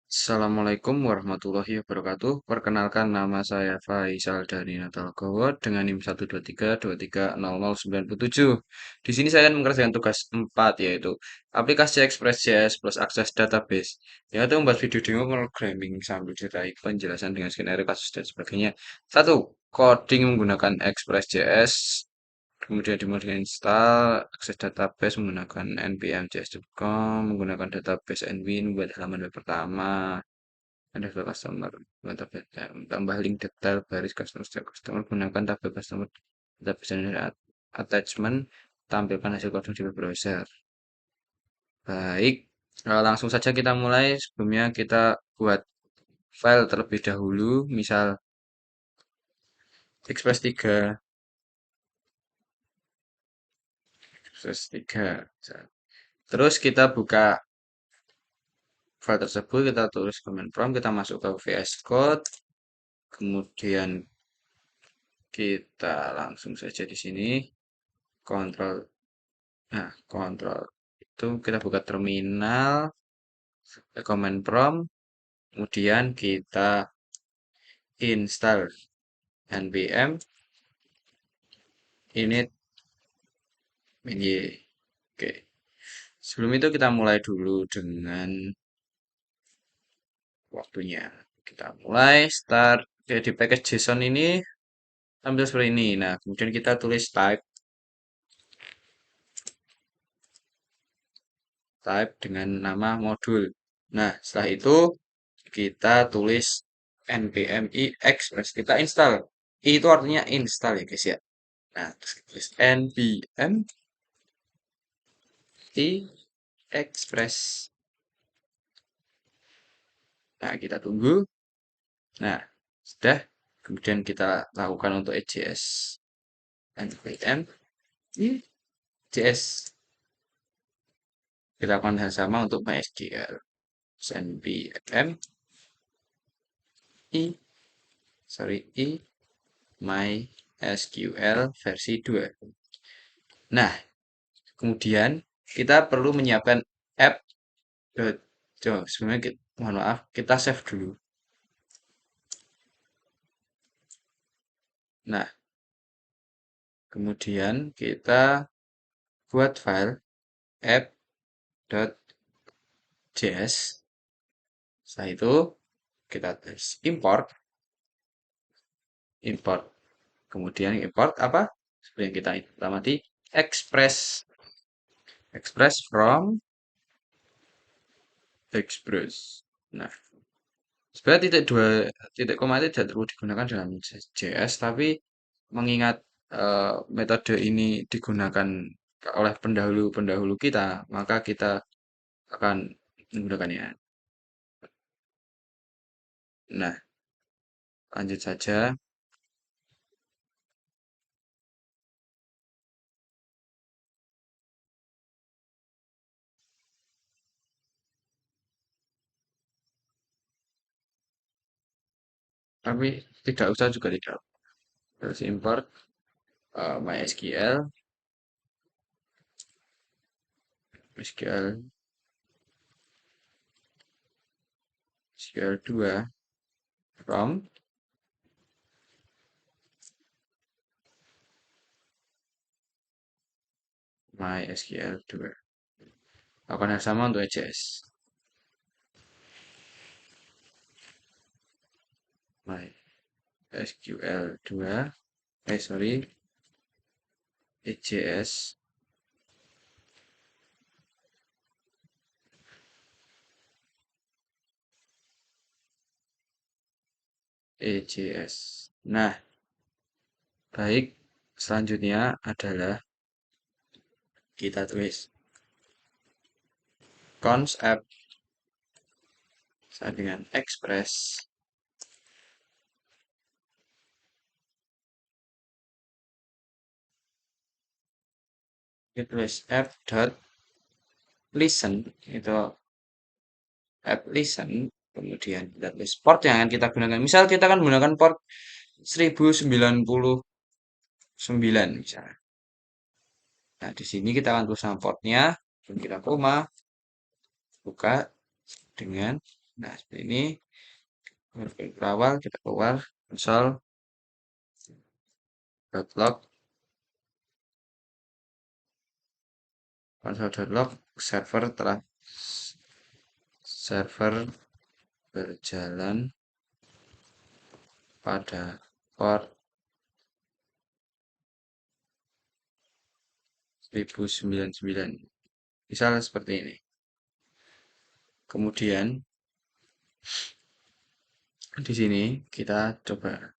Assalamualaikum warahmatullahi wabarakatuh. Perkenalkan nama saya Faisal dari Natalgowo dengan NIM 123230097. Di sini saya akan mengerjakan tugas 4 yaitu aplikasi Express.js plus akses database, yaitu membuat video demo programming sambil disertai penjelasan dengan skenario kasus dan sebagainya. Satu, coding menggunakan Express.js. Kemudian dimulai install akses database menggunakan npm.js.com, menggunakan database npm buat halaman web pertama. Ada file customer, tambah link detail baris customer setiap customer, gunakan tabel customer database dan attachment, tampilkan hasil coding di web browser. Baik, langsung saja kita mulai. Sebelumnya kita buat file terlebih dahulu, misal Express 3, Express 3. Terus kita buka file tersebut, kita tulis command prompt, kita masuk ke VS Code, kemudian kita langsung saja di sini kontrol. Nah, kontrol itu kita buka terminal, command prompt, kemudian kita install npm init ini. Oke. Sebelum itu kita mulai dulu dengan waktunya. Kita mulai start. Jadi package JSON ini tampil seperti ini. Nah, kemudian kita tulis type dengan nama modul. Nah, setelah itu kita tulis npm i express. Kita install. I itu artinya install ya guys ya. Nah, terus kita tulis npm i express. Nah, kita tunggu. Nah, sudah. Kemudian kita lakukan untuk EJS. npm i js. Kita lakukan hal sama untuk MySQL. npm i i MySQL versi 2. Nah, kemudian kita perlu menyiapkan app. Sebenarnya mohon maaf, kita save dulu. Nah, kemudian kita buat file app.js. Setelah itu kita import. Kemudian import apa? Seperti yang kita amati express from express. Nah, sebenarnya titik dua titik koma itu tidak perlu digunakan dalam JS, tapi mengingat metode ini digunakan oleh pendahulu-pendahulu kita, maka kita akan menggunakannya. Nah, lanjut saja. Tapi tidak usah juga tidak. Terus import MySQL, SQL 2 from MySQL 2. Lakukan yang sama untuk EJS. MySQL 2. EJS. EJS. Nah, baik. Selanjutnya adalah kita tulis const app sama dengan express. Kita tulis app.listen itu app listen, kemudian kita tulis port yang akan kita gunakan. Misal kita akan menggunakan port 1099 misalnya. Nah, di sini kita akan tulis nama portnya, dan kita koma, buka dengan Nah, seperti ini. Awal kita keluar console.log console.log server berjalan pada port 1099. Misal seperti ini. Kemudian di sini kita coba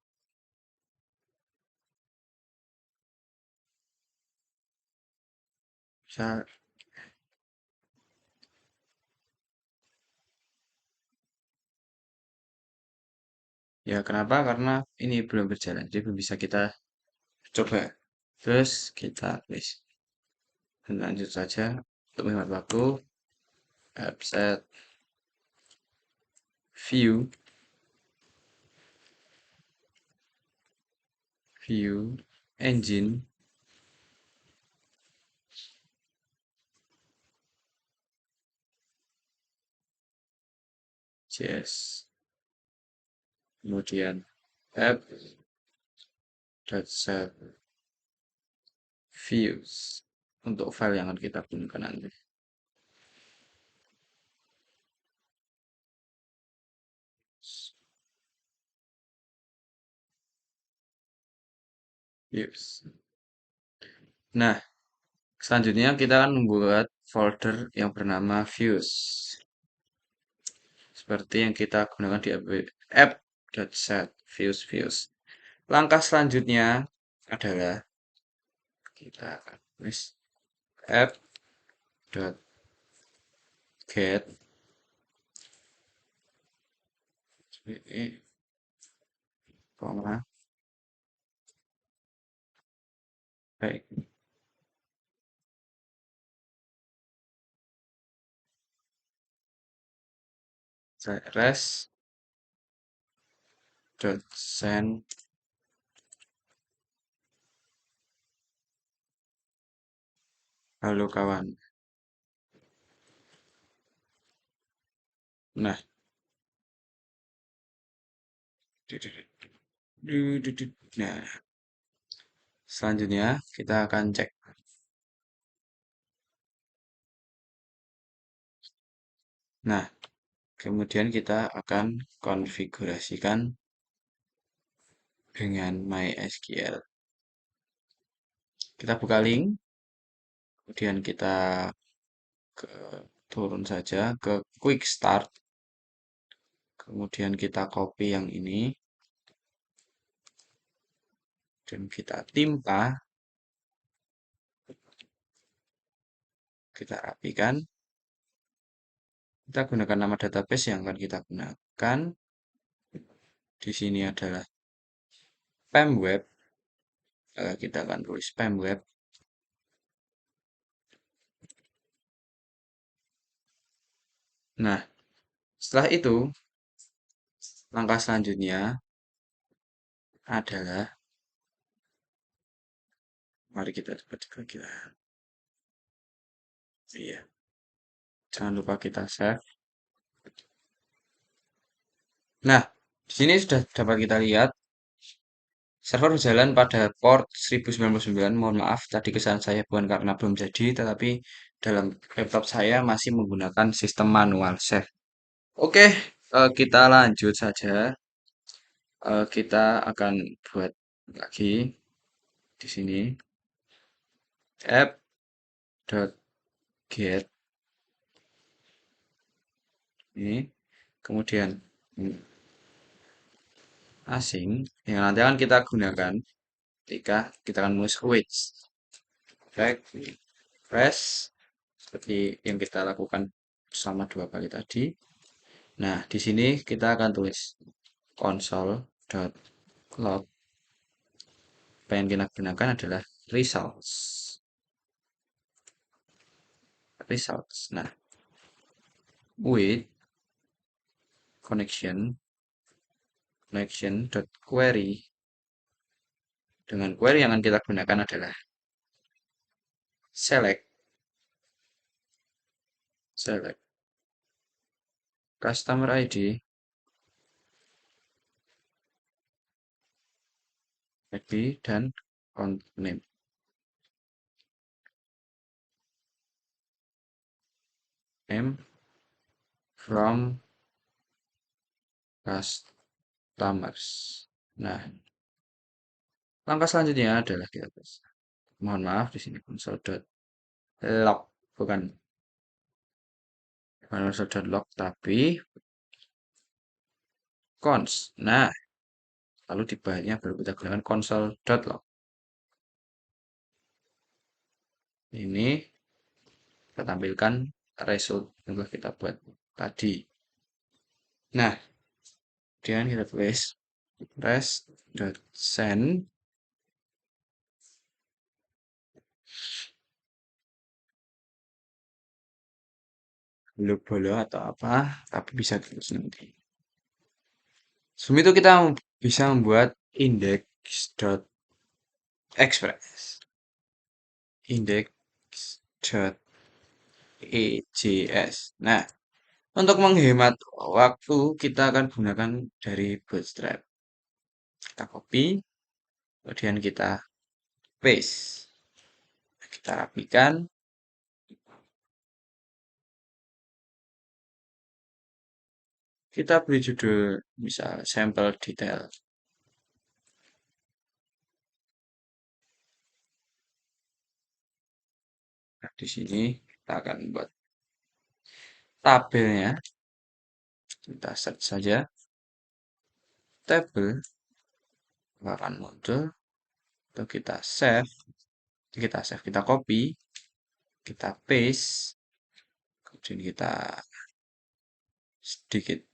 misal ya kenapa? Karena ini belum berjalan, jadi belum bisa kita coba. Terus kita tulis lanjut saja untuk menghemat waktu set view engine js, kemudian app.set views untuk file yang akan kita gunakan nanti. Views. Nah, selanjutnya kita akan membuat folder yang bernama views. Seperti yang kita gunakan di app.set views. Langkah selanjutnya adalah kita akan tulis app.get ini, baik, res.send halo kawan. Nah, nah, selanjutnya kita akan cek. Nah, kemudian kita akan konfigurasikan dengan MySQL. Kita buka link, kemudian kita turun saja ke Quick Start, kemudian kita copy yang ini, dan kita timpa, kita rapikan. Kita gunakan nama database yang akan kita gunakan. Di sini adalah PEMWeb. Kita akan tulis PEMWeb. Nah, setelah itu, langkah selanjutnya adalah, mari kita coba kita. Iya, jangan lupa kita save. Nah, di sini sudah dapat kita lihat server berjalan pada port 1099. Mohon maaf, tadi kesalahan saya bukan karena belum jadi, tetapi dalam laptop saya masih menggunakan sistem manual save. Oke, kita lanjut saja. Kita akan buat lagi di sini app.get ini, kemudian asing yang nanti akan kita gunakan ketika kita akan menulis switch back refresh seperti yang kita lakukan selama 2 kali tadi. Nah, di sini kita akan tulis console.log. Apa yang kita gunakan adalah results. Nah, with connection.query, dengan query yang akan kita gunakan adalah select customer ID, dan account name. Name from customers. Nah, langkah selanjutnya adalah kita tes. Mohon maaf di sini console.log bukan console.log tapi cons. Nah, lalu di bawahnya baru kita gunakan console.log. Ini kita tampilkan result yang telah kita buat tadi. Nah, kemudian kita tulis res.send bolo atau apa, tapi bisa terus nanti. Sebelum itu kita bisa membuat index.express. Index.ejs. Nah, untuk menghemat waktu, kita akan gunakan dari Bootstrap. Kita copy, kemudian kita paste. Kita rapikan. Kita beri judul, misal sampel detail. Nah, di sini kita akan buat tabelnya. Kita search saja. Tabel akan muncul. Atau kita save. Kita copy. Kita paste. Kemudian kita sedikit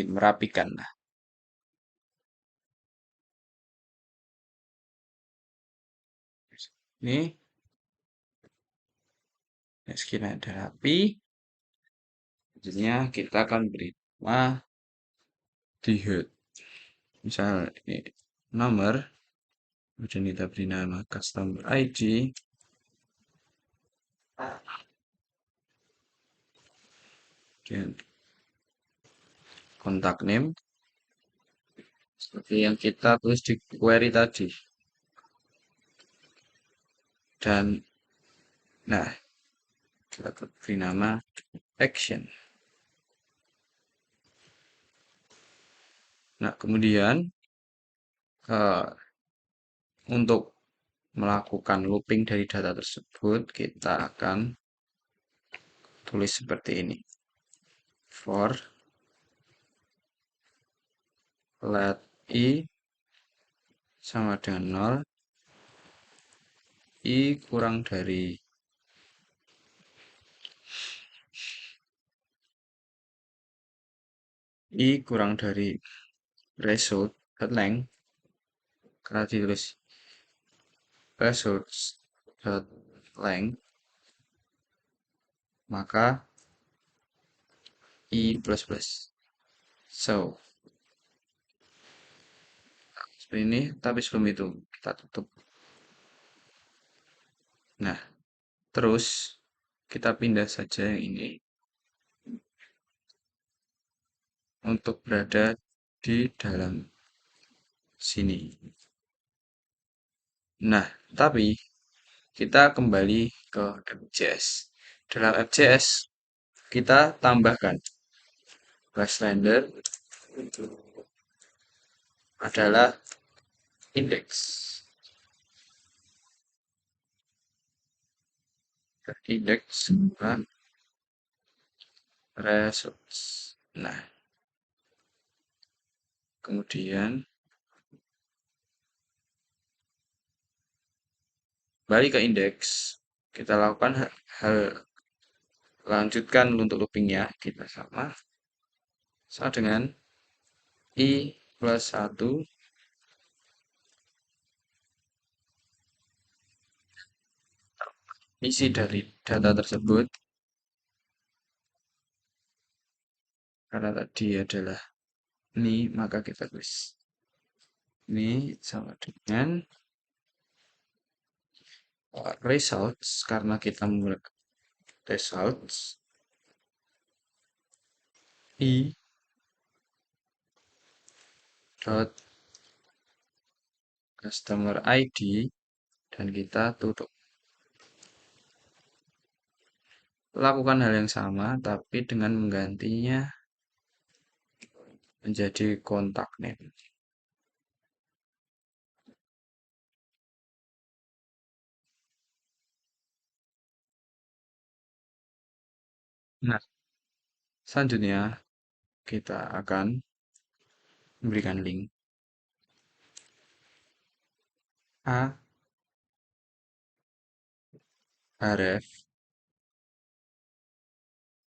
merapikan. Nah, ini meski ada rapi, selanjutnya kita akan beri nama di HUD. Misal ini nomor, kemudian kita beri nama customer ID, dan kontak name, seperti yang kita tulis di query tadi. Dan, nah, kita beri nama action. Nah, kemudian untuk melakukan looping dari data tersebut, kita akan tulis seperti ini. For let i sama dengan 0, i kurang dari result length, karena ditulis results length, maka i plus plus. So, seperti ini, tapi sebelum itu kita tutup. Nah, terus kita pindah saja yang ini untuk berada di dalam sini. Nah, tapi kita kembali ke FJS. Dalam FJS kita tambahkan class render adalah index. Index dan results. Nah, kemudian balik ke indeks, kita lakukan hal lanjutkan untuk loopingnya, kita sama dengan i plus 1 isi dari data tersebut, karena tadi adalah ini, maka kita tulis ini sama dengan results, karena kita menggunakan results i dot customer ID dan kita tutup. Lakukan hal yang sama tapi dengan menggantinya menjadi kontak name. Nah, selanjutnya kita akan memberikan link a href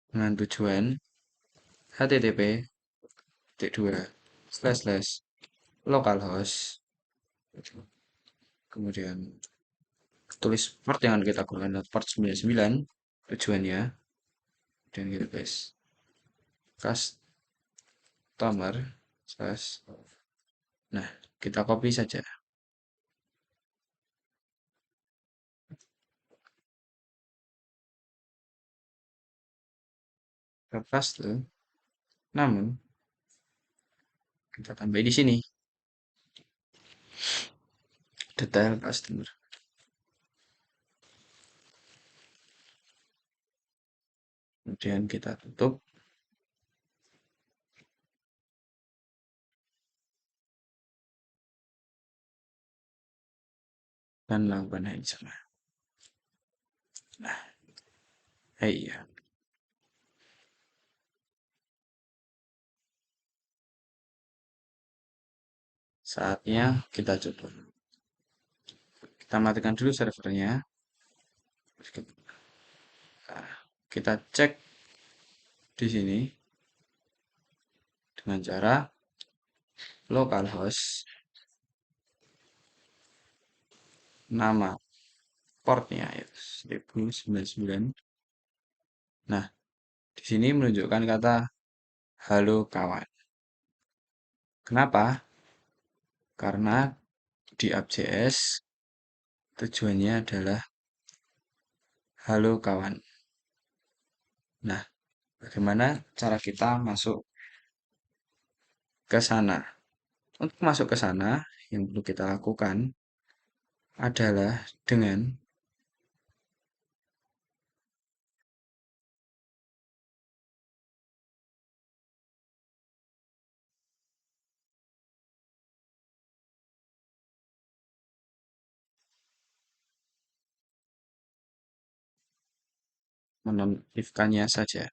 dengan tujuan http titik dua slash slash localhost, kemudian tulis port yang kita gunakan port 99 tujuannya, dan kita paste customer slash. Nah, kita copy saja, kita paste, namun kita tambah di sini detail customer, kemudian kita tutup dan lakukan hal yang sama. Nah, iya, saatnya kita coba. Kita matikan dulu servernya. Nah, kita cek di sini dengan cara localhost, nama portnya ya 1099. Nah, di sini menunjukkan kata halo kawan. Kenapa? Karena di app.js tujuannya adalah halo kawan. Nah, bagaimana cara kita masuk ke sana? Untuk masuk ke sana, yang perlu kita lakukan adalah dengan menonaktifkannya saja.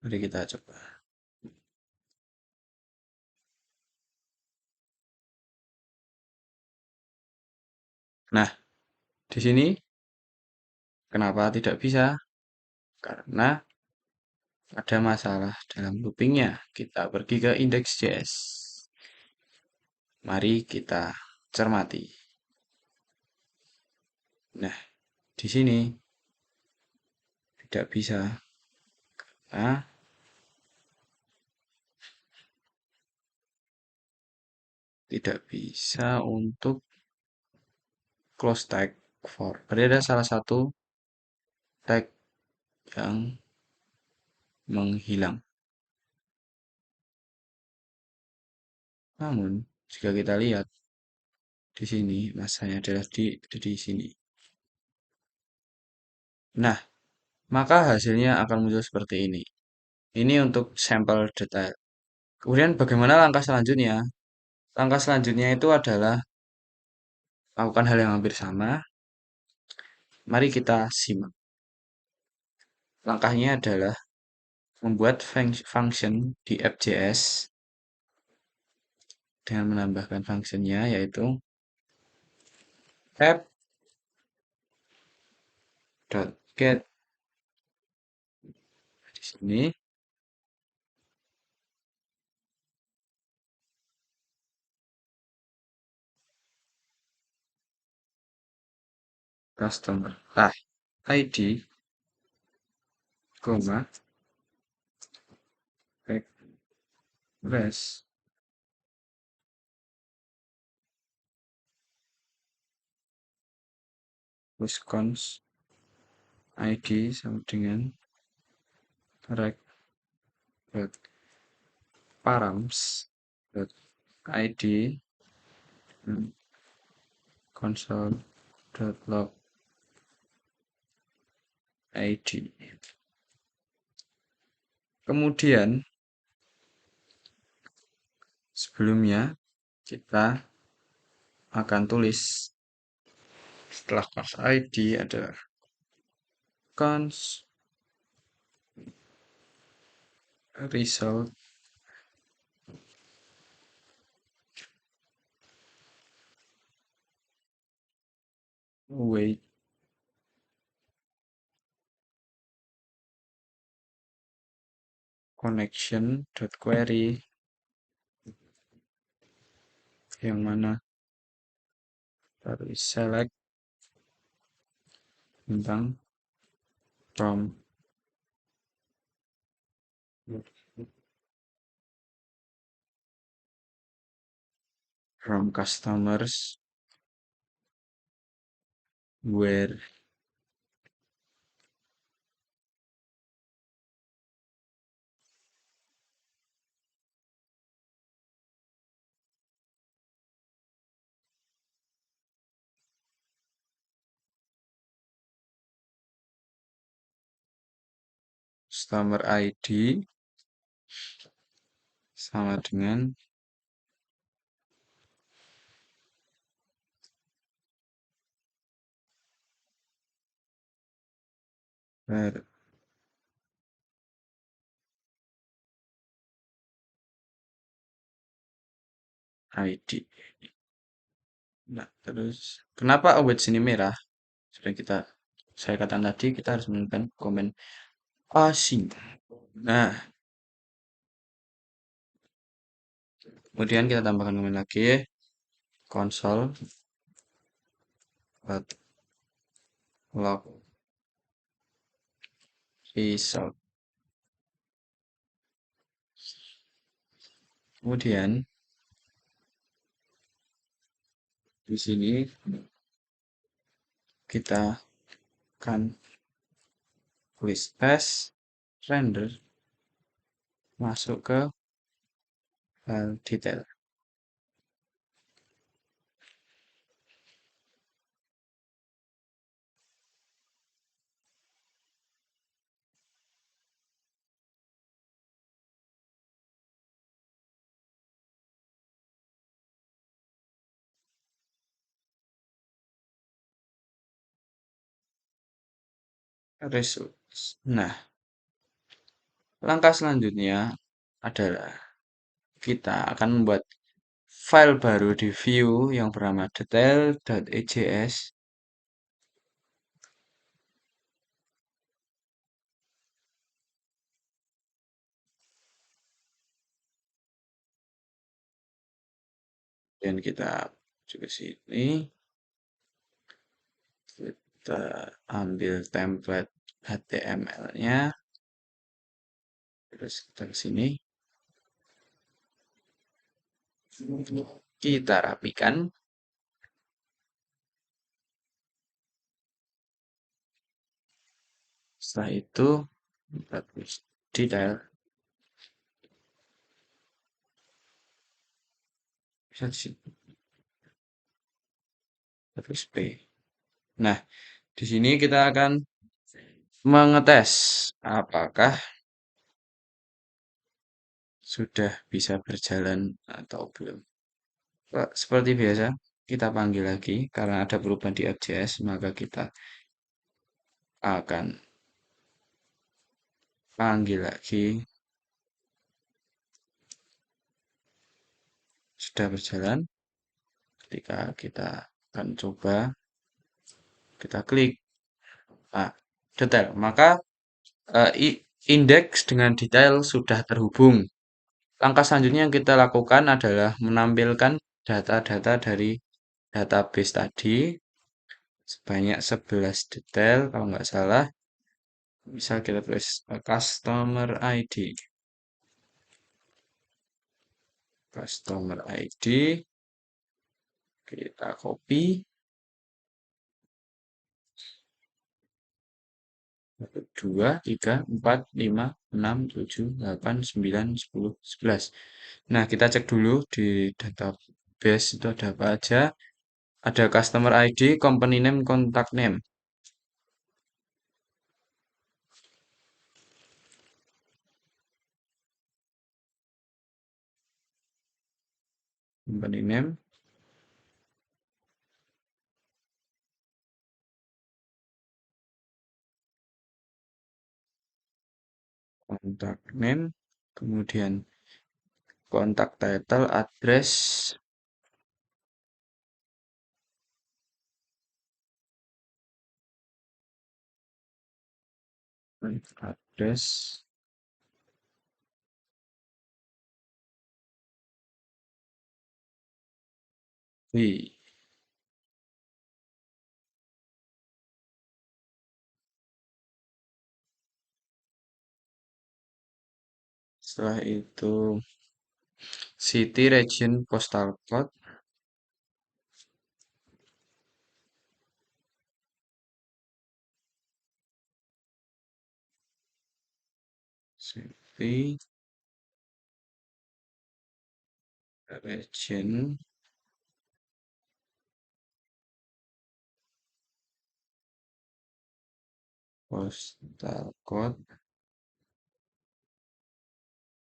Mari kita coba. Nah, di sini kenapa tidak bisa? Karena ada masalah dalam loopingnya. Kita pergi ke index.js. Mari kita cermati. Nah, di sini tidak bisa. Nah, tidak bisa untuk close tag for. Berarti ada salah satu tag yang menghilang. Namun, jika kita lihat di sini, masanya adalah di sini. Nah, maka hasilnya akan muncul seperti ini. Ini untuk sampel detail. Kemudian bagaimana langkah selanjutnya? Langkah selanjutnya itu adalah lakukan hal yang hampir sama. Mari kita simak. Langkahnya adalah membuat function di app.js dengan menambahkan functionnya yaitu app.get. Di sini customer ID, request response ID sama dengan rect dot params dot id console dot log id. Kemudian sebelumnya kita akan tulis setelah class id adalah cons result weight connection dot query yang mana harus select tentang from customers where customer ID sama dengan where ID. Nah, terus kenapa await sini merah? Sudah saya katakan tadi kita harus menggunakan komen asing. Nah, kemudian kita tambahkan komen lagi console dot log result. Kemudian di sini kita akan tulis tes render masuk ke file detail. Results. Nah, langkah selanjutnya adalah kita akan membuat file baru di view yang bernama detail.ejs dan kita juga sini kita ambil template HTML-nya terus kita ke sini kita rapikan. Setelah itu kita tulis detail bisa di sini kita tulis P. Nah, di sini kita akan mengetes apakah sudah bisa berjalan atau belum. Seperti biasa, kita panggil lagi karena ada perubahan di App.js, maka kita akan panggil lagi sudah berjalan. Ketika kita akan coba, kita klik detail, maka indeks dengan detail sudah terhubung. Langkah selanjutnya yang kita lakukan adalah menampilkan data-data dari database tadi sebanyak 11 detail kalau nggak salah. Bisa kita tulis customer ID. Customer ID. Kita copy. 2, 3, 4, 5, 6, 7, 8, 9, 10, 11. Nah, kita cek dulu di database itu ada apa aja. Ada customer ID, company name, contact name. Company name, contact name, kemudian contact title, address, address, fee. Setelah itu city, region, postal code, city, region, postal code,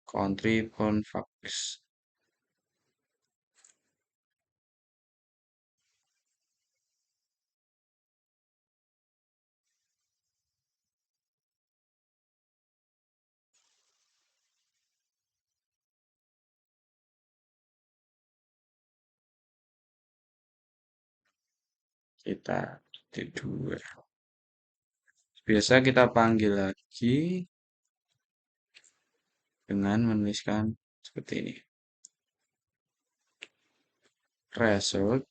country, phone, fax. Kita di dua. Biasa kita panggil lagi dengan menuliskan seperti ini. Result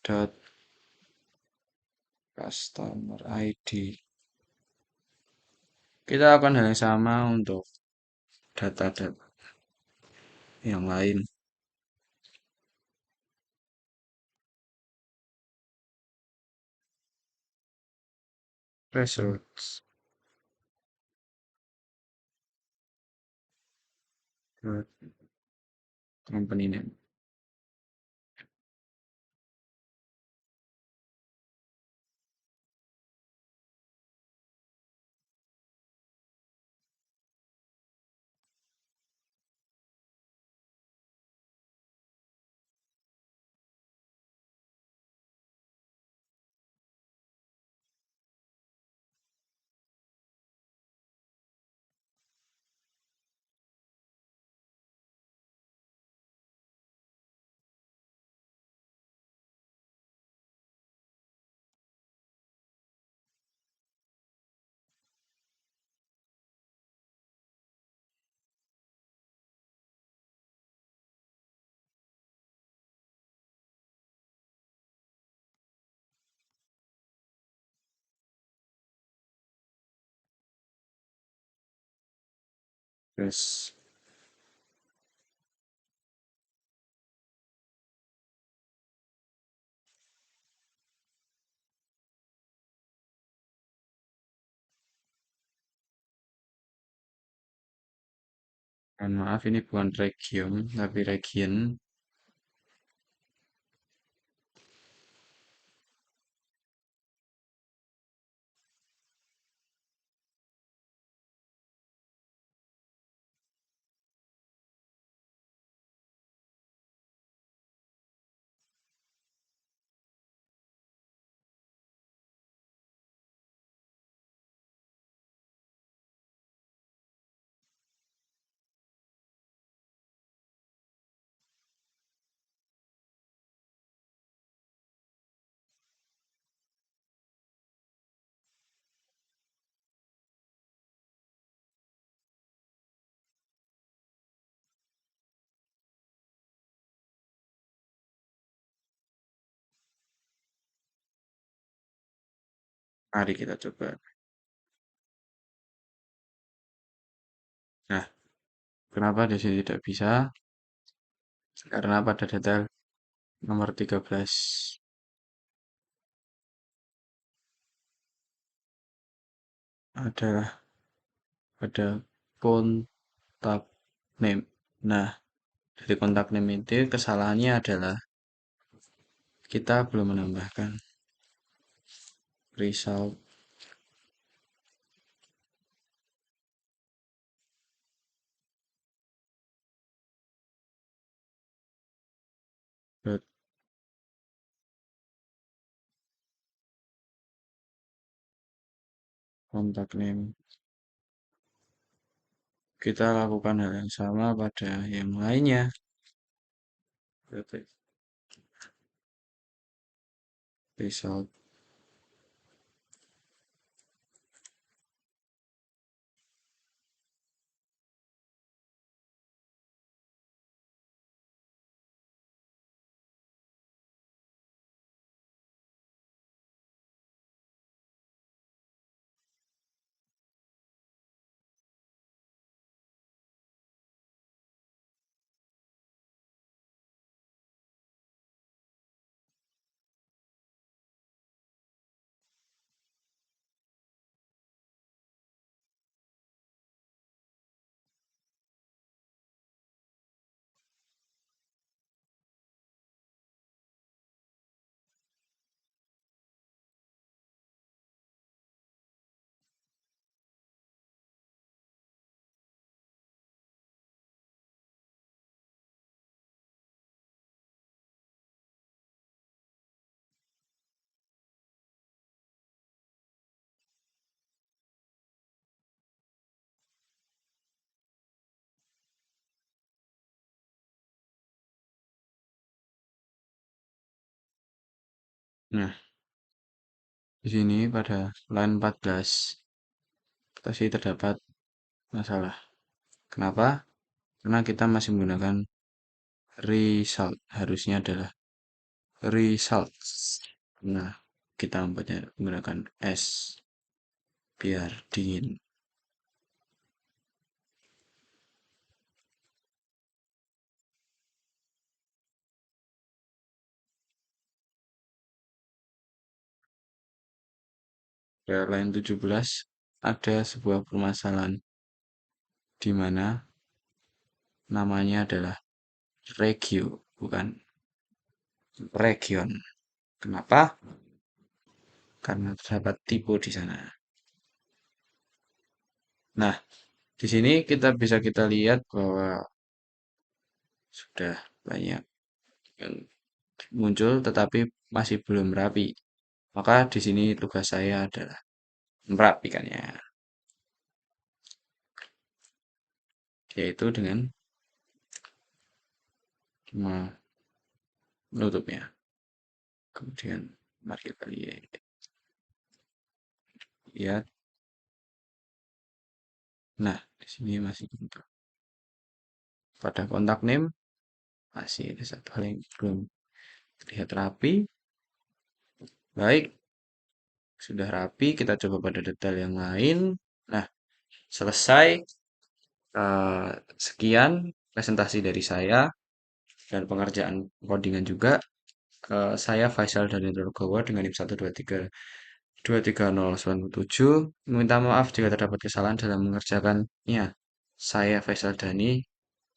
dot customer ID. Kita akan hal yang sama untuk data-data yang lain. Results dot company name. Terus mohon maaf ini bukan region tapi region. Mari kita coba. Nah, kenapa di sini tidak bisa? Karena pada data Nomor 13 adalah ada kontak name. Nah, dari kontak name itu kesalahannya adalah kita belum menambahkan result dot kontak name. Kita lakukan hal yang sama pada yang lainnya. Result. Nah, di sini pada line 14 pasti terdapat masalah. Kenapa? Karena kita masih menggunakan result. Harusnya adalah results. Nah, kita membuatnya menggunakan S biar dingin. Pada line 17 ada sebuah permasalahan di mana namanya adalah regio, bukan region. Kenapa? Karena terdapat tipe di sana. Nah, di sini kita lihat bahwa sudah banyak yang muncul tetapi masih belum rapi. Maka di sini tugas saya adalah merapikannya, yaitu dengan menutupnya. Kemudian mari kita lihat. Nah, di sini masih pada kontak name masih ada satu hal yang belum terlihat rapi. Baik, sudah rapi. Kita coba pada detail yang lain. Nah, selesai. Sekian presentasi dari saya dan pengerjaan codingan juga. Saya Faisal dari Nugroho dengan NIM 123 23097. Meminta maaf jika terdapat kesalahan dalam mengerjakannya. Saya Faisal Dani,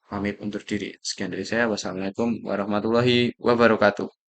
pamit undur diri. Sekian dari saya. Wassalamualaikum warahmatullahi wabarakatuh.